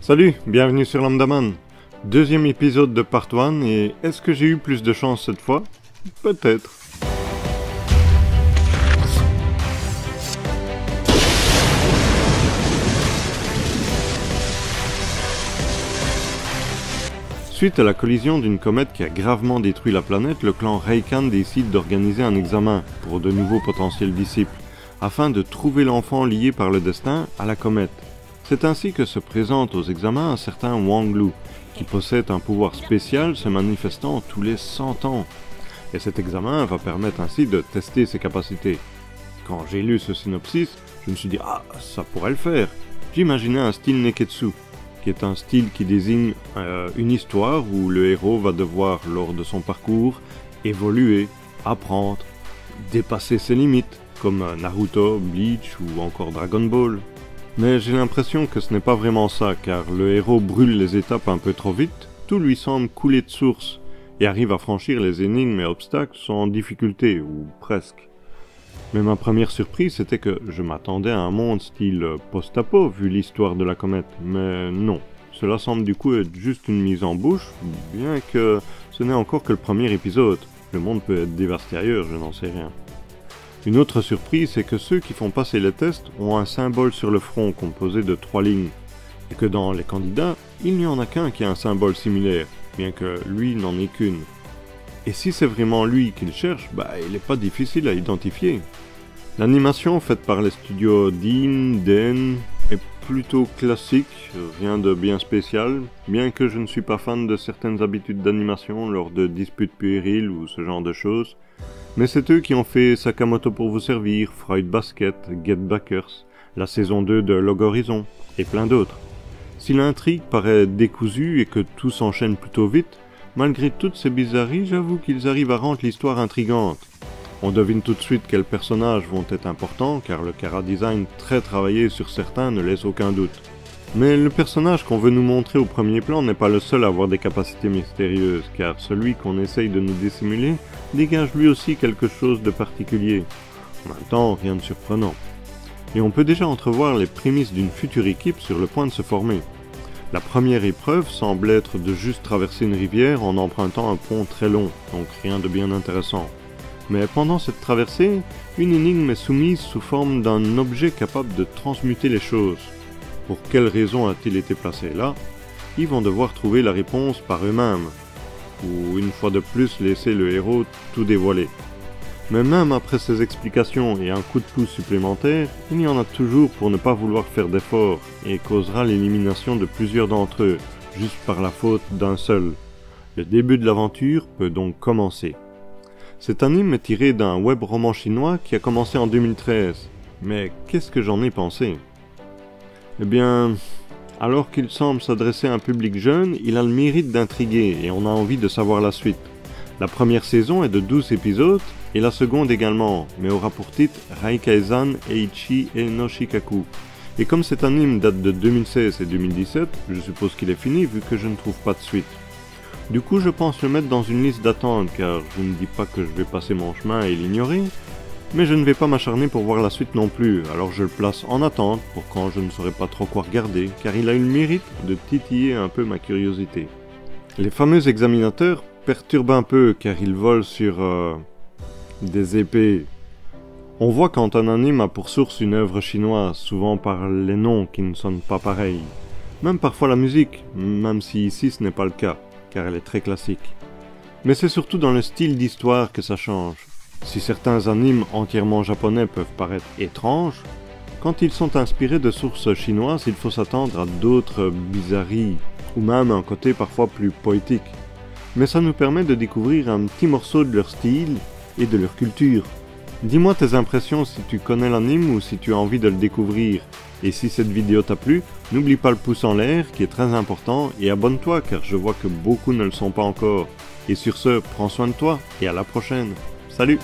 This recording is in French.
Salut, bienvenue sur Lambdaman. Deuxième épisode de Part 1 et est-ce que j'ai eu plus de chance cette fois? Peut-être. Suite à la collision d'une comète qui a gravement détruit la planète, le clan Reikan décide d'organiser un examen pour de nouveaux potentiels disciples, afin de trouver l'enfant lié par le destin à la comète. C'est ainsi que se présente aux examens un certain Wang Lu, qui possède un pouvoir spécial se manifestant tous les 100 ans. Et cet examen va permettre ainsi de tester ses capacités. Quand j'ai lu ce synopsis, je me suis dit « Ah, ça pourrait le faire !» J'imaginais un style Neketsu, qui est un style qui désigne une histoire où le héros va devoir, lors de son parcours, évoluer, apprendre, dépasser ses limites, comme Naruto, Bleach ou encore Dragon Ball. Mais j'ai l'impression que ce n'est pas vraiment ça, car le héros brûle les étapes un peu trop vite, tout lui semble couler de source, et arrive à franchir les énigmes et obstacles sans difficulté, ou presque. Mais ma première surprise, c'était que je m'attendais à un monde style post-apo, vu l'histoire de la comète, mais non. Cela semble du coup être juste une mise en bouche, bien que ce n'est encore que le premier épisode. Le monde peut être dévasté ailleurs, je n'en sais rien. Une autre surprise, c'est que ceux qui font passer les tests ont un symbole sur le front composé de 3 lignes, et que dans les candidats, il n'y en a qu'un qui a un symbole similaire, bien que lui n'en ait qu'une. Et si c'est vraiment lui qu'il cherche, il n'est pas difficile à identifier. L'animation faite par les studios Den est plutôt classique, rien de bien spécial, bien que je ne suis pas fan de certaines habitudes d'animation lors de disputes puériles ou ce genre de choses. Mais c'est eux qui ont fait Sakamoto pour vous servir, Fruit Basket, Get Backers, la saison 2 de Log Horizon, et plein d'autres. Si l'intrigue paraît décousue et que tout s'enchaîne plutôt vite, malgré toutes ces bizarreries, j'avoue qu'ils arrivent à rendre l'histoire intrigante. On devine tout de suite quels personnages vont être importants, car le chara-design très travaillé sur certains ne laisse aucun doute. Mais le personnage qu'on veut nous montrer au premier plan n'est pas le seul à avoir des capacités mystérieuses, car celui qu'on essaye de nous dissimuler dégage lui aussi quelque chose de particulier. En même temps, rien de surprenant. Et on peut déjà entrevoir les prémices d'une future équipe sur le point de se former. La première épreuve semble être de juste traverser une rivière en empruntant un pont très long, donc rien de bien intéressant. Mais pendant cette traversée, une énigme est soumise sous forme d'un objet capable de transmuter les choses. Pour quelle raison a-t-il été placé là? Ils vont devoir trouver la réponse par eux-mêmes, ou une fois de plus laisser le héros tout dévoiler. Mais même après ces explications et un coup de pouce supplémentaire, il y en a toujours pour ne pas vouloir faire d'efforts et causera l'élimination de plusieurs d'entre eux, juste par la faute d'un seul. Le début de l'aventure peut donc commencer. Cet anime est tiré d'un web roman chinois qui a commencé en 2013. Mais qu'est-ce que j'en ai pensé? Eh bien, alors qu'il semble s'adresser à un public jeune, il a le mérite d'intriguer et on a envie de savoir la suite. La première saison est de 12 épisodes et la seconde également, mais aura pour titre Raikaisan Eichi e no Shikaku. Et comme cet anime date de 2016 et 2017, je suppose qu'il est fini vu que je ne trouve pas de suite. Du coup, je pense le mettre dans une liste d'attente car je ne dis pas que je vais passer mon chemin et l'ignorer, mais je ne vais pas m'acharner pour voir la suite non plus, alors je le place en attente pour quand je ne saurais pas trop quoi regarder, car il a eu le mérite de titiller un peu ma curiosité. Les fameux examinateurs perturbent un peu car ils volent sur des épées. On voit quand un anime a pour source une œuvre chinoise, souvent par les noms qui ne sonnent pas pareils. Même parfois la musique, même si ici ce n'est pas le cas, car elle est très classique. Mais c'est surtout dans le style d'histoire que ça change. Si certains animes entièrement japonais peuvent paraître étranges, quand ils sont inspirés de sources chinoises, il faut s'attendre à d'autres bizarreries, ou même un côté parfois plus poétique. Mais ça nous permet de découvrir un petit morceau de leur style et de leur culture. Dis-moi tes impressions si tu connais l'anime ou si tu as envie de le découvrir. Et si cette vidéo t'a plu, n'oublie pas le pouce en l'air qui est très important et abonne-toi car je vois que beaucoup ne le sont pas encore. Et sur ce, prends soin de toi et à la prochaine. Salut!